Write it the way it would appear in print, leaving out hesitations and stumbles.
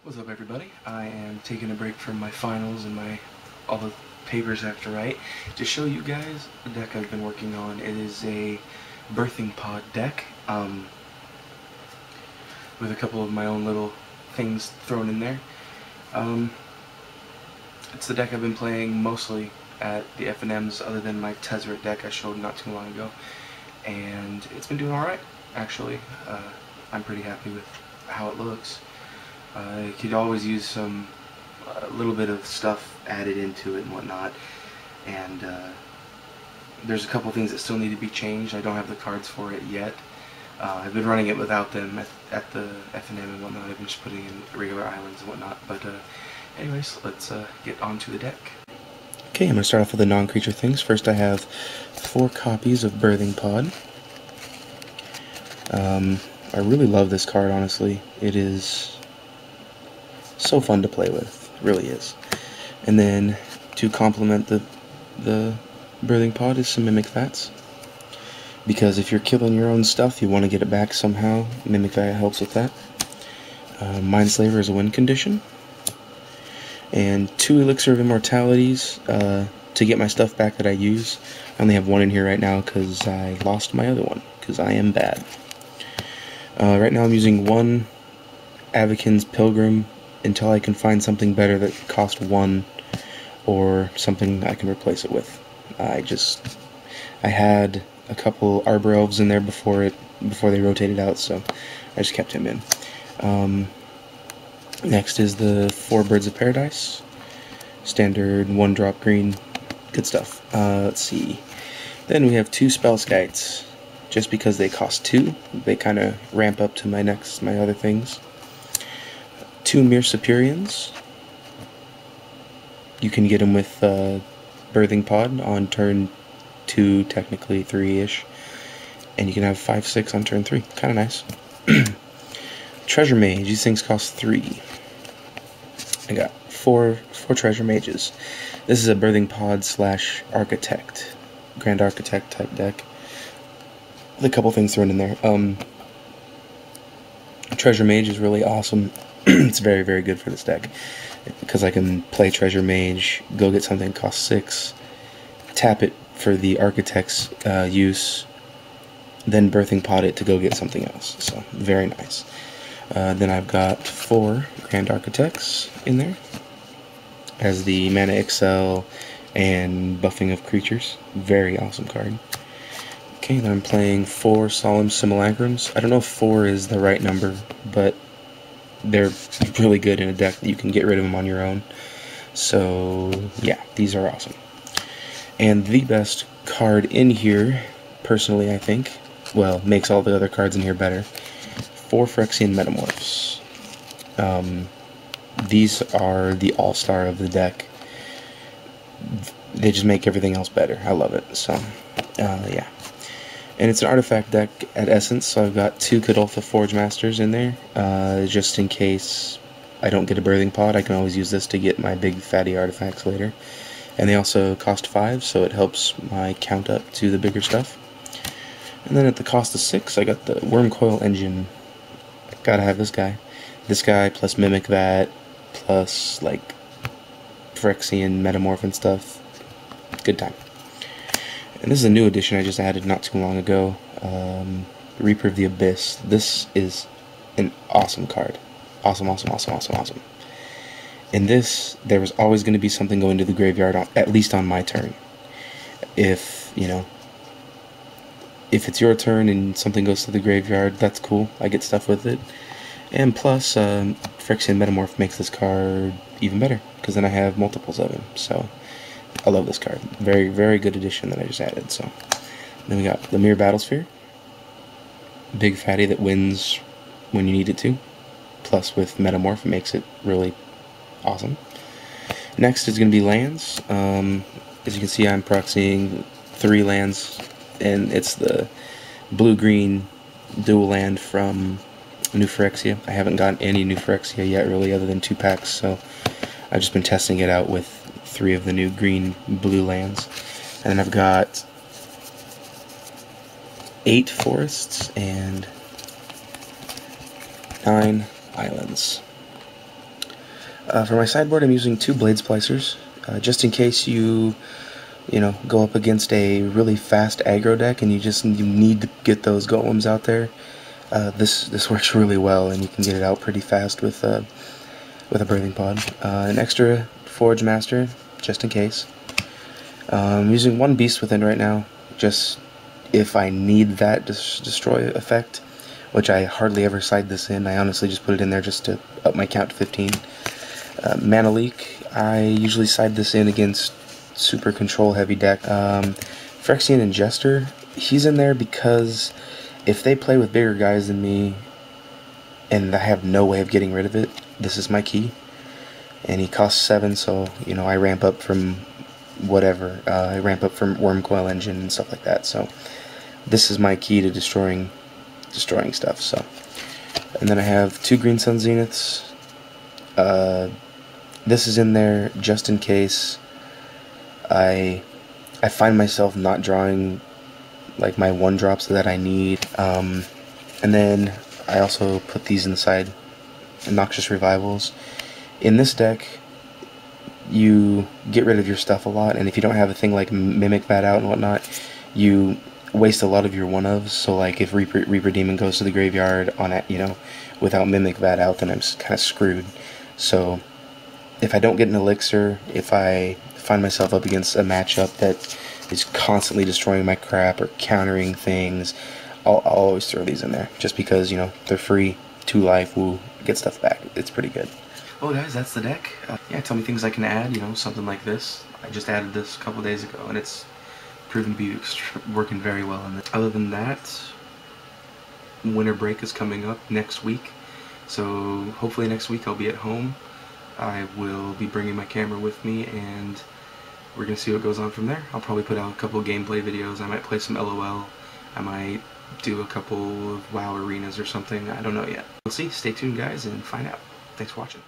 What's up, everybody? I am taking a break from my finals and all the papers I have to write to show you guys the deck I've been working on. It is a birthing pod deck with a couple of my own little things thrown in there. It's the deck I've been playing mostly at the F&Ms, other than my Tezzeret deck I showed not too long ago, and it's been doing alright, actually. I'm pretty happy with how it looks. You could always use a little bit of stuff added into it and whatnot, and there's a couple things that still need to be changed. I don't have the cards for it yet. I've been running it without them at the F&M and whatnot. I've been just putting in regular islands and whatnot, but anyways, let's get onto the deck. Okay, I'm going to start off with the non-creature things. First, I have 4 copies of Birthing Pod. I really love this card, honestly. It is so fun to play with, it really is. And then to complement the Birthing Pod is some Mimic Vats, because if you're killing your own stuff, you want to get it back somehow. Mimic Vat helps with that. Mindslaver is a win condition, and 2 Elixir of Immortalities to get my stuff back that I use. I only have 1 in here right now because I lost my other one, because I am bad. Right now I'm using 1 Avacyn's Pilgrim until I can find something better that costs 1, or something I can replace it with. I had a couple Arbor Elves in there before they rotated out, so I just kept him in. Next is the 4 Birds of Paradise, standard 1-drop green, good stuff. Let's see. Then we have 2 Spellskites, just because they cost 2. They kind of ramp up to my other things. 2 Myr Superions. You can get them with Birthing Pod on turn 2, technically 3-ish, and you can have 5/6 on turn 3. Kind of nice. Treasure Mage. These things cost 3. I got 4 Treasure Mages. This is a Birthing Pod / Architect, Grand Architect type deck. With a couple things thrown in there. Treasure Mage is really awesome. It's very, very good for this deck, because I can play Treasure Mage, go get something that costs 6, tap it for the Architect's use, then Birthing Pod it to go get something else. So, very nice. Then I've got 4 Grand Architects in there, as the Mana Excel and buffing of creatures. Very awesome card. Okay, then I'm playing 4 Solemn Simulacrums. I don't know if 4 is the right number, but they're really good in a deck that you can get rid of them on your own. So, yeah, these are awesome. And the best card in here, personally, I think, well, makes all the other cards in here better, 4 Phyrexian Metamorphs. These are the all-star of the deck. They just make everything else better. I love it. So, yeah. And it's an artifact deck at essence, so I've got 2 Kuldotha Forgemasters in there, just in case I don't get a Birthing Pod. I can always use this to get my big fatty artifacts later. And they also cost 5, so it helps my count up to the bigger stuff. And then at the cost of 6, I got the Wurmcoil Engine. Gotta have this guy. This guy plus Mimic Vat, plus like Phyrexian Metamorph and stuff. Good time. And this is a new edition I just added not too long ago. Reaper of the Abyss. This is an awesome card. Awesome, awesome, awesome, awesome, awesome. In this, there was always going to be something going to the graveyard, at least on my turn. If it's your turn and something goes to the graveyard, that's cool. I get stuff with it. And plus, Phyrexian Metamorph makes this card even better, because then I have multiples of him. So, I love this card. Very, very good addition that I just added. So, then we got the Myr Battlesphere. Big fatty that wins when you need it to. Plus, with Metamorph, it makes it really awesome. Next is going to be lands. As you can see, I'm proxying 3 lands, and it's the blue-green dual land from New Phyrexia. I haven't gotten any New Phyrexia yet, really, other than 2 packs, so I've just been testing it out with 3 of the new green-blue lands. And then I've got 8 forests and 9 islands. For my sideboard, I'm using 2 Blade Splicers, just in case you go up against a really fast aggro deck and you need to get those golems out there. This works really well, and you can get it out pretty fast with a Birthing Pod. An extra Forgemaster, just in case. I'm using 1 Beast Within right now, just if I need that destroy effect, which I hardly ever side this in. I honestly just put it in there just to up my count to 15. Mana Leak, I usually side this in against super control heavy deck. Phyrexian and Jester, he's in there because if they play with bigger guys than me and I have no way of getting rid of it, this is my key. And he costs 7, so I ramp up from whatever. I ramp up from Wurmcoil Engine and stuff like that. So this is my key to destroying stuff. So, and then I have 2 Green Sun Zeniths. This is in there just in case I find myself not drawing like my 1-drops that I need. And then I also put these inside Noxious Revivals. In this deck, you get rid of your stuff a lot, and if you don't have a thing like Mimic Vat out and whatnot, you waste a lot of your 1-ofs. So like if Reaper Demon goes to the graveyard on it, without Mimic Vat out, then I'm kind of screwed. So if I don't get an Elixir, if I find myself up against a matchup that is constantly destroying my crap or countering things, I'll always throw these in there, just because they're free, 2 life, woo, get stuff back. It's pretty good. Well guys, that's the deck. Yeah, tell me things I can add, something like this. I just added this a couple days ago, and it's proven to be working very well. And other than that, winter break is coming up next week, so hopefully next week I'll be at home. I will be bringing my camera with me, and we're going to see what goes on from there. I'll probably put out a couple of gameplay videos. I might play some LOL. I might do a couple of WoW arenas or something. I don't know yet. We'll see. Stay tuned, guys, and find out. Thanks for watching.